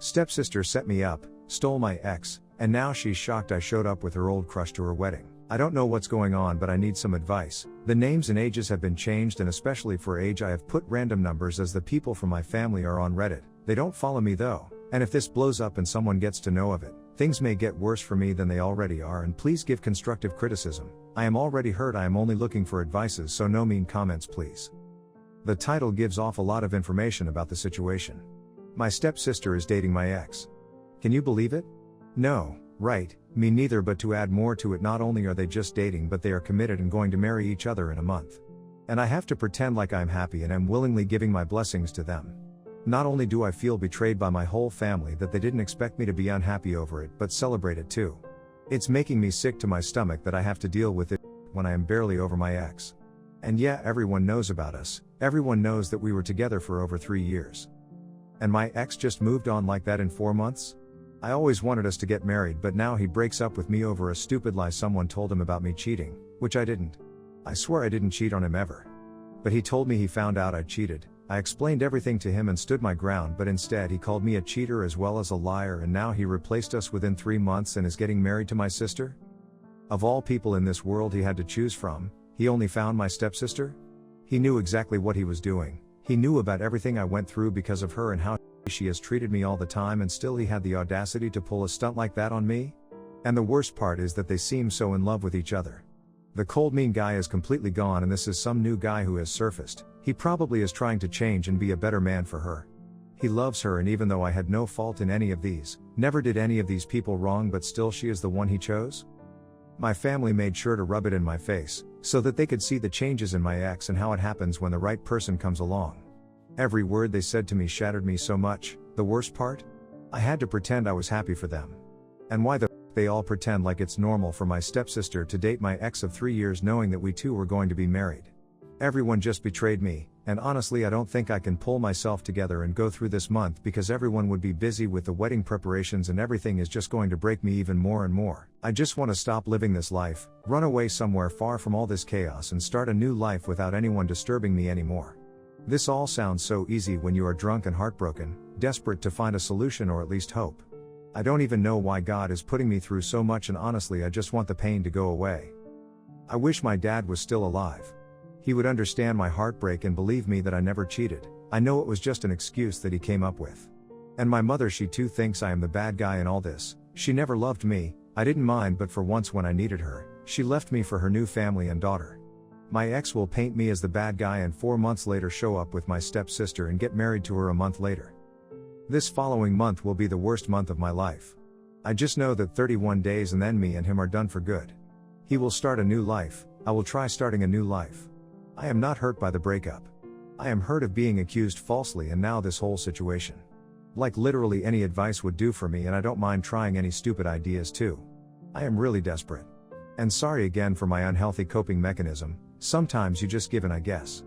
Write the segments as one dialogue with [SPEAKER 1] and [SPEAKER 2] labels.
[SPEAKER 1] Stepsister set me up, stole my ex, and now she's shocked I showed up with her old crush to her wedding. I don't know what's going on, but I need some advice. The names and ages have been changed, and especially for age I have put random numbers as the people from my family are on Reddit. They don't follow me though, and if this blows up and someone gets to know of it, things may get worse for me than they already are, and please give constructive criticism. I am already hurt. I am only looking for advices, so no mean comments please. The title gives off a lot of information about the situation. My stepsister is dating my ex. Can you believe it? No, right, me neither, but to add more to it, not only are they just dating, but they are committed and going to marry each other in a month. And I have to pretend like I'm happy and am willingly giving my blessings to them. Not only do I feel betrayed by my whole family that they didn't expect me to be unhappy over it, but celebrate it too. It's making me sick to my stomach that I have to deal with it when I am barely over my ex. And yeah, everyone knows about us, everyone knows that we were together for over 3 years. And my ex just moved on like that in 4 months? I always wanted us to get married, but now he breaks up with me over a stupid lie someone told him about me cheating, which I didn't. I swear I didn't cheat on him ever. But he told me he found out I cheated. I explained everything to him and stood my ground, but instead he called me a cheater as well as a liar, and now he replaced us within 3 months and is getting married to my sister? Of all people in this world he had to choose from, he only found my stepsister? He knew exactly what he was doing. He knew about everything I went through because of her and how she has treated me all the time, and still he had the audacity to pull a stunt like that on me? And the worst part is that they seem so in love with each other. The cold mean guy is completely gone, and this is some new guy who has surfaced. He probably is trying to change and be a better man for her. He loves her, and even though I had no fault in any of these, never did any of these people wrong, but still she is the one he chose? My family made sure to rub it in my face, so that they could see the changes in my ex and how it happens when the right person comes along. Every word they said to me shattered me so much. The worst part? I had to pretend I was happy for them. And why the they all pretend like it's normal for my stepsister to date my ex of 3 years knowing that we two were going to be married. Everyone just betrayed me, and honestly I don't think I can pull myself together and go through this month, because everyone would be busy with the wedding preparations and everything is just going to break me even more and more. I just want to stop living this life, run away somewhere far from all this chaos and start a new life without anyone disturbing me anymore. This all sounds so easy when you are drunk and heartbroken, desperate to find a solution or at least hope. I don't even know why God is putting me through so much, and honestly I just want the pain to go away. I wish my dad was still alive. He would understand my heartbreak and believe me that I never cheated. I know it was just an excuse that he came up with. And my mother, she too thinks I am the bad guy in all this. She never loved me. I didn't mind, but for once when I needed her, she left me for her new family and daughter. My ex will paint me as the bad guy and 4 months later show up with my stepsister and get married to her a month later. This following month will be the worst month of my life. I just know that 31 days and then me and him are done for good. He will start a new life. I will try starting a new life. I am not hurt by the breakup. I am hurt of being accused falsely and now this whole situation. Like literally any advice would do for me, and I don't mind trying any stupid ideas too. I am really desperate. And sorry again for my unhealthy coping mechanism. Sometimes you just give in, I guess.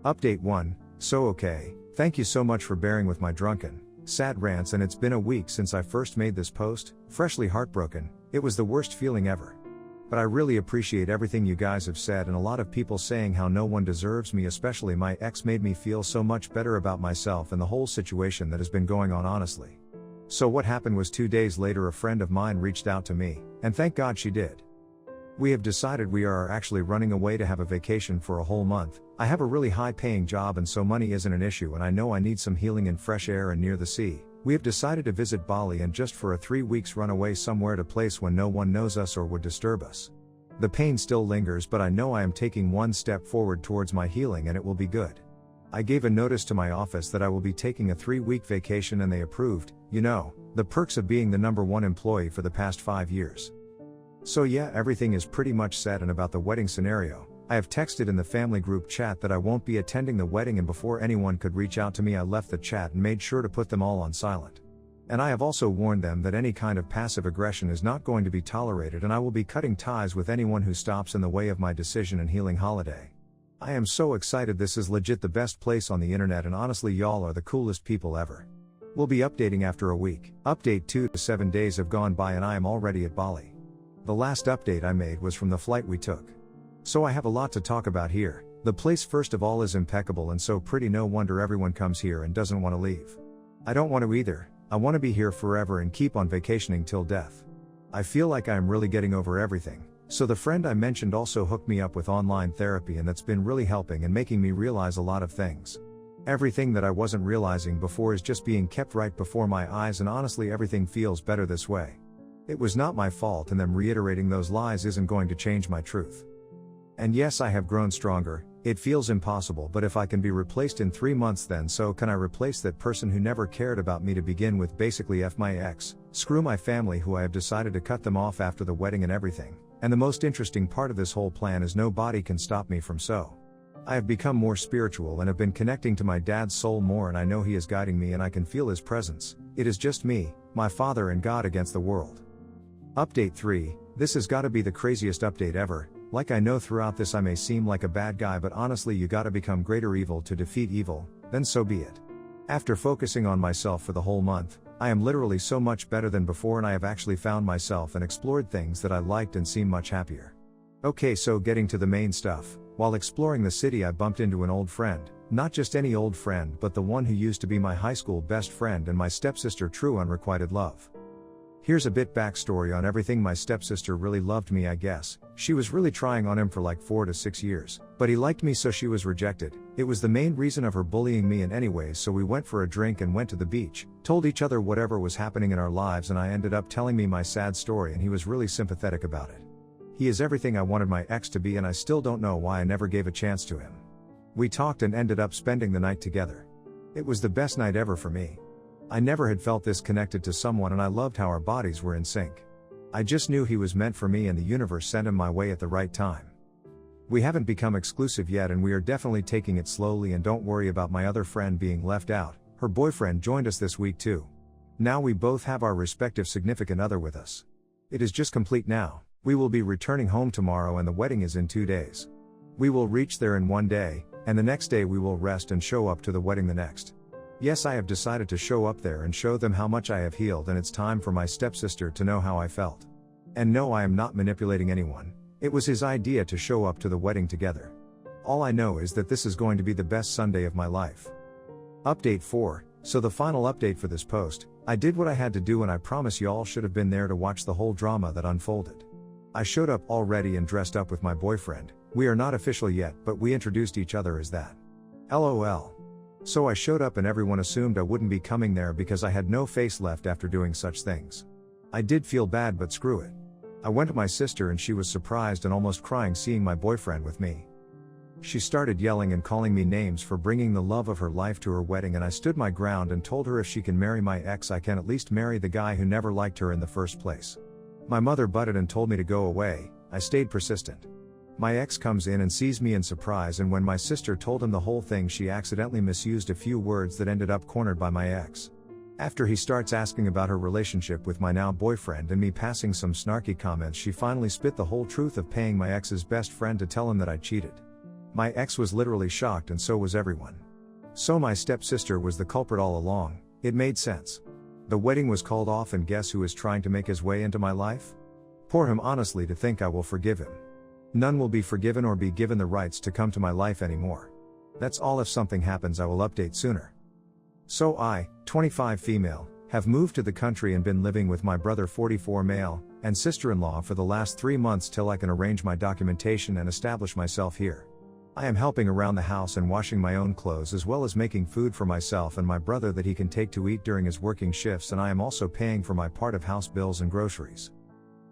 [SPEAKER 1] Update 1. So okay, thank you so much for bearing with my drunken, sad rants, and it's been a week since I first made this post, freshly heartbroken. It was the worst feeling ever. But I really appreciate everything you guys have said, and a lot of people saying how no one deserves me, especially my ex, made me feel so much better about myself and the whole situation that has been going on, honestly. So what happened was 2 days later a friend of mine reached out to me, and thank God she did. We have decided we are actually running away to have a vacation for a whole month. I have a really high paying job, and so money isn't an issue, and I know I need some healing in fresh air and near the sea. We have decided to visit Bali and just for a 3 weeks run away somewhere to place when no one knows us or would disturb us. The pain still lingers, but I know I am taking one step forward towards my healing and it will be good. I gave a notice to my office that I will be taking a 3-week vacation and they approved. You know, the perks of being the #1 employee for the past 5 years. So yeah, everything is pretty much set, and about the wedding scenario, I have texted in the family group chat that I won't be attending the wedding, and before anyone could reach out to me I left the chat and made sure to put them all on silent. And I have also warned them that any kind of passive aggression is not going to be tolerated, and I will be cutting ties with anyone who stops in the way of my decision and healing holiday. I am so excited. This is legit the best place on the internet, and honestly y'all are the coolest people ever. We'll be updating after a week. Update 2 to 7 days have gone by and I am already at Bali. The last update I made was from the flight we took. So I have a lot to talk about here. The place first of all is impeccable and so pretty, no wonder everyone comes here and doesn't want to leave. I don't want to either. I want to be here forever and keep on vacationing till death. I feel like I am really getting over everything. So the friend I mentioned also hooked me up with online therapy, and that's been really helping and making me realize a lot of things. Everything that I wasn't realizing before is just being kept right before my eyes, and honestly everything feels better this way. It was not my fault, and them reiterating those lies isn't going to change my truth. And yes, I have grown stronger. It feels impossible, but if I can be replaced in 3 months, then so can I replace that person who never cared about me to begin with. Basically F my ex, screw my family who I have decided to cut them off after the wedding and everything. And the most interesting part of this whole plan is nobody can stop me from so. I have become more spiritual and have been connecting to my dad's soul more, and I know he is guiding me and I can feel his presence. It is just me, my father and God against the world. Update 3, this has gotta be the craziest update ever. Like I know throughout this I may seem like a bad guy, but honestly you gotta become greater evil to defeat evil, then so be it. After focusing on myself for the whole month, I am literally so much better than before, and I have actually found myself and explored things that I liked and seem much happier. Okay, so getting to the main stuff, while exploring the city I bumped into an old friend, not just any old friend but the one who used to be my high school best friend and my stepsister, true unrequited love. Here's a bit backstory on everything. My stepsister really loved me, I guess. She was really trying on him for like 4 to 6 years, but he liked me, so she was rejected. It was the main reason of her bullying me, and anyways, so we went for a drink and went to the beach, told each other whatever was happening in our lives, and I ended up telling me my sad story, and he was really sympathetic about it. He is everything I wanted my ex to be, and I still don't know why I never gave a chance to him. We talked and ended up spending the night together. It was the best night ever for me. I never had felt this connected to someone, and I loved how our bodies were in sync. I just knew he was meant for me, and the universe sent him my way at the right time. We haven't become exclusive yet, and we are definitely taking it slowly, and don't worry about my other friend being left out. Her boyfriend joined us this week too. Now we both have our respective significant other with us. It is just complete now. We will be returning home tomorrow, and the wedding is in 2 days. We will reach there in 1 day, and the next day we will rest and show up to the wedding the next. Yes, I have decided to show up there and show them how much I have healed, and it's time for my stepsister to know how I felt. And no, I am not manipulating anyone. It was his idea to show up to the wedding together. All I know is that this is going to be the best Sunday of my life. Update 4, so the final update for this post, I did what I had to do, and I promise y'all should have been there to watch the whole drama that unfolded. I showed up all ready and dressed up with my boyfriend. We are not official yet, but we introduced each other as that. LOL. So I showed up and everyone assumed I wouldn't be coming there because I had no face left after doing such things. I did feel bad, but screw it. I went to my sister and she was surprised and almost crying seeing my boyfriend with me. She started yelling and calling me names for bringing the love of her life to her wedding, and I stood my ground and told her if she can marry my ex, I can at least marry the guy who never liked her in the first place. My mother butted and told me to go away. I stayed persistent. My ex comes in and sees me in surprise, and when my sister told him the whole thing, she accidentally misused a few words that ended up cornered by my ex. After he starts asking about her relationship with my now boyfriend and me passing some snarky comments, she finally spit the whole truth of paying my ex's best friend to tell him that I cheated. My ex was literally shocked, and so was everyone. So my stepsister was the culprit all along. It made sense. The wedding was called off, and guess who is trying to make his way into my life? Poor him, honestly, to think I will forgive him. None will be forgiven or be given the rights to come to my life anymore. That's all. If something happens, I will update sooner. So I, 25 female, have moved to the country and been living with my brother, 44 male, and sister-in-law for the last 3 months till I can arrange my documentation and establish myself here. I am helping around the house and washing my own clothes, as well as making food for myself and my brother that he can take to eat during his working shifts, and I am also paying for my part of house bills and groceries.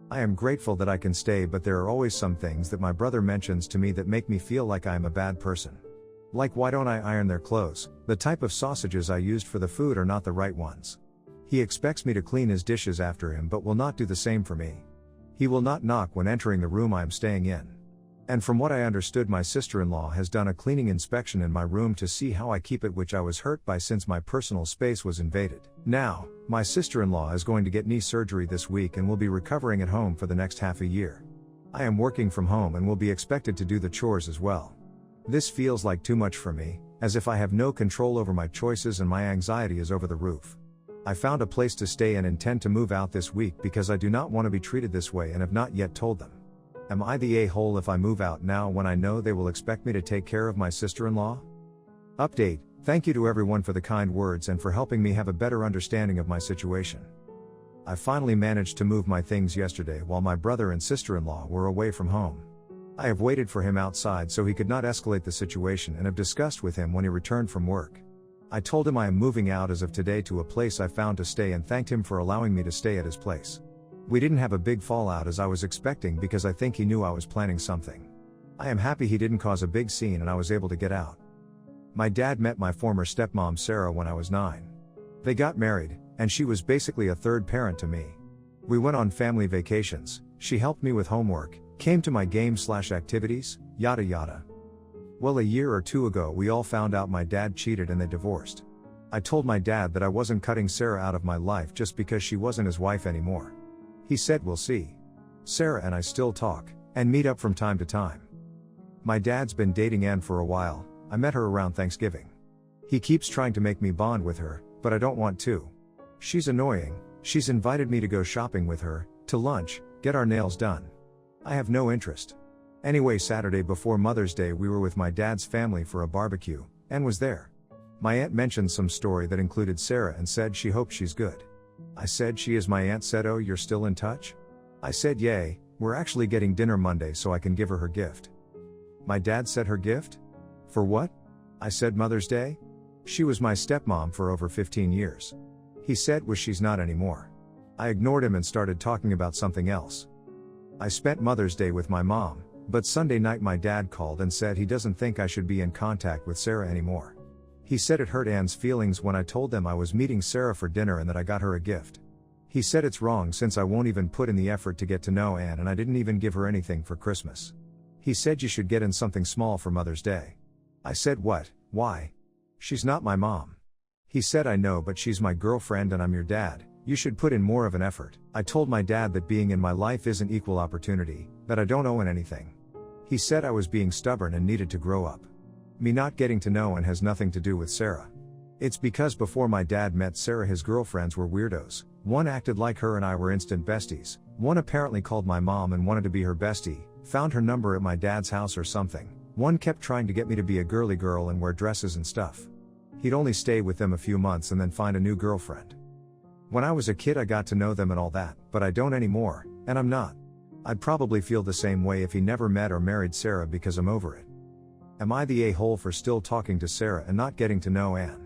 [SPEAKER 1] I am grateful that I can stay, but there are always some things that my brother mentions to me that make me feel like I am a bad person. Like, why don't I iron their clothes? The type of sausages I used for the food are not the right ones. He expects me to clean his dishes after him, but will not do the same for me. He will not knock when entering the room I am staying in. And from what I understood, my sister-in-law has done a cleaning inspection in my room to see how I keep it, which I was hurt by since my personal space was invaded. Now, my sister-in-law is going to get knee surgery this week and will be recovering at home for the next half a year. I am working from home and will be expected to do the chores as well. This feels like too much for me, as if I have no control over my choices and my anxiety is over the roof. I found a place to stay and intend to move out this week because I do not want to be treated this way and have not yet told them. Am I the a-hole if I move out now when I know they will expect me to take care of my sister-in-law? Update, Thank you to everyone for the kind words and for helping me have a better understanding of my situation. I finally managed to move my things yesterday while my brother and sister-in-law were away from home. I have waited for him outside so he could not escalate the situation and have discussed with him when he returned from work. I told him I am moving out as of today to a place I found to stay and thanked him for allowing me to stay at his place. We didn't have a big fallout as I was expecting because I think he knew I was planning something. I am happy he didn't cause a big scene and I was able to get out. My dad met my former stepmom Sarah when I was 9. They got married, and she was basically a third parent to me. We went on family vacations, she helped me with homework, came to my game/activities, yada yada. Well, a year or two ago we all found out my dad cheated and they divorced. I told my dad that I wasn't cutting Sarah out of my life just because she wasn't his wife anymore. He said we'll see. Sarah and I still talk, and meet up from time to time. My dad's been dating Ann for a while, I met her around Thanksgiving. He keeps trying to make me bond with her, but I don't want to. She's annoying, she's invited me to go shopping with her, to lunch, get our nails done. I have no interest. Anyway, Saturday before Mother's Day we were with my dad's family for a barbecue, and was there. My aunt mentioned some story that included Sarah and said she hopes she's good. I said she is. My aunt said, "Oh, you're still in touch?" I said, "Yay, we're actually getting dinner Monday so I can give her gift." My dad said, "Her gift? For what?" I said, "Mother's Day. She was my stepmom for over 15 years. He said, "Was she's not anymore." I ignored him and started talking about something else. I spent Mother's Day with my mom, but Sunday night my dad called and said he doesn't think I should be in contact with Sarah anymore. He said it hurt Ann's feelings when I told them I was meeting Sarah for dinner and that I got her a gift. He said it's wrong since I won't even put in the effort to get to know Ann and I didn't even give her anything for Christmas. He said you should get in something small for Mother's Day. I said, "What? Why? She's not my mom." He said, "I know, but she's my girlfriend and I'm your dad, you should put in more of an effort." I told my dad that being in my life isn't equal opportunity, that I don't owe Ann anything. He said I was being stubborn and needed to grow up. Me not getting to know Ann has nothing to do with Sarah. It's because before my dad met Sarah his girlfriends were weirdos, one acted like her and I were instant besties, one apparently called my mom and wanted to be her bestie, found her number at my dad's house or something, one kept trying to get me to be a girly girl and wear dresses and stuff. He'd only stay with them a few months and then find a new girlfriend. When I was a kid I got to know them and all that, but I don't anymore, and I'm not. I'd probably feel the same way if he never met or married Sarah because I'm over it. Am I the a-hole for still talking to Sarah and not getting to know Ann?